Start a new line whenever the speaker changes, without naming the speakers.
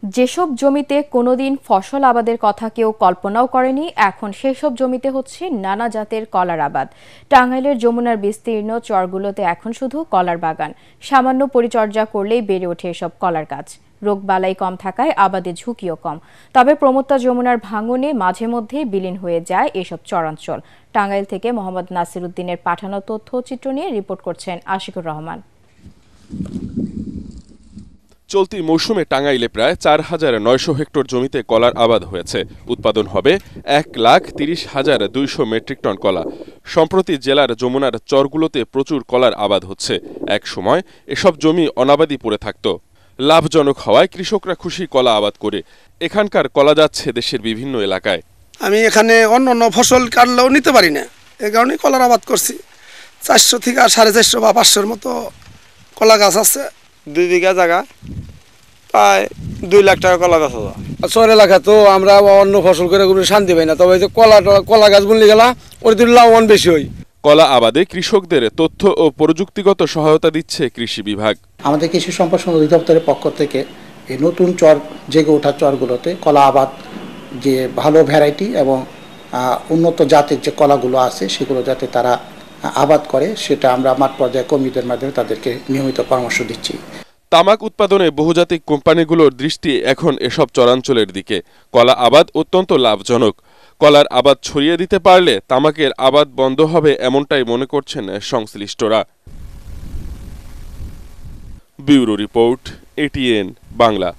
যেসব জমিতে কোনোদিন ফসল আবাদের কথা কেউ কল্পনাও করেনি, এখন সেসব জমিতে হচ্ছে নানা জাতের কলার আবাদ। টাঙ্গাইলের যমুনার বিস্তীর্ণ চরগুলোতে এখন শুধু কলার বাগান। সামান্য পরিচর্যা করলেই বেড়ে ওঠে এসব কলার গাছ। রোগবালাই কম থাকায় আবাদের ঝুঁকিও কম। তবে প্রমত্তা যমুনার ভাঙনে মাঝে মধ্যেই বিলীন হয়ে যায় এসব চরাঞ্চল। টাঙ্গাইল থেকে মোহাম্মদ নাসির উদ্দিনের পাঠানো তথ্যচিত্র নিয়ে রিপোর্ট করছেন আশিকুর রহমান।
চলতি মৌসুমে টাঙ্গাইলে প্রায় ৪,৯০০ হেক্টর জমিতে কলার আবাদ হয়েছে। উৎপাদন হবে ১,৩০,২০০ মেট্রিক টন কলা। সম্প্রতি জেলার যমুনার চরগুলোতে প্রচুর কলার আবাদ হচ্ছে। এক সময় এসব জমি অনাবাদি পড়ে থাকত। লাভজনক হওয়ায় কৃষকরা খুশি কলা আবাদ করে। এখানকার কলা যাচ্ছে দেশের বিভিন্ন এলাকায়।
আমি এখানে অন্য ফসল কাটলেও নিতে পারি না, এই কারণে কলার আবাদ করছি। ৪০০ থেকে ৪৫০ বা ৫০০-র মতো কলা গাছ আছে।
২ বিঘা জায়গা, প্রায় ২ লাখ টাকা কলা গাছ আছে।
শহর এলাকা তো আমরা অন্য ফসল করে কোনো শান্তি পাই না, তবে কলা গাছ বুনলে গেলা ওর দিন লাভবান বেশি হয়।
কলা আবাদে কৃষকদের তথ্য ও প্রযুক্তিগত সহায়তা দিচ্ছে কৃষি বিভাগ।
আমাদের কৃষি সম্পদ অধিদপ্তরের পক্ষ থেকে এই নতুন চর জেগে ওঠা চরগুলোতে কলা আবাদ যে ভালো ভ্যারাইটি এবং উন্নত জাতের যে কলাগুলো আছে সেগুলো যাতে তারা আবাদ করে, সেটা আমরা মাঠ পর্যায়ে কর্মীদের মাধ্যমে তাদেরকে নিয়মিত পরামর্শ দিচ্ছি।
তামাক উৎপাদনে বহুজাতিক কোম্পানিগুলোর দৃষ্টি এখন এসব চরাঞ্চলের দিকে। কলা আবাদ অত্যন্ত লাভজনক। কলার আবাদ ছড়িয়ে দিতে পারলে তামাকের আবাদ বন্ধ হবে, এমনটাই মনে করছেন সংশ্লিষ্টরা। Bureau report, ATN Bangla.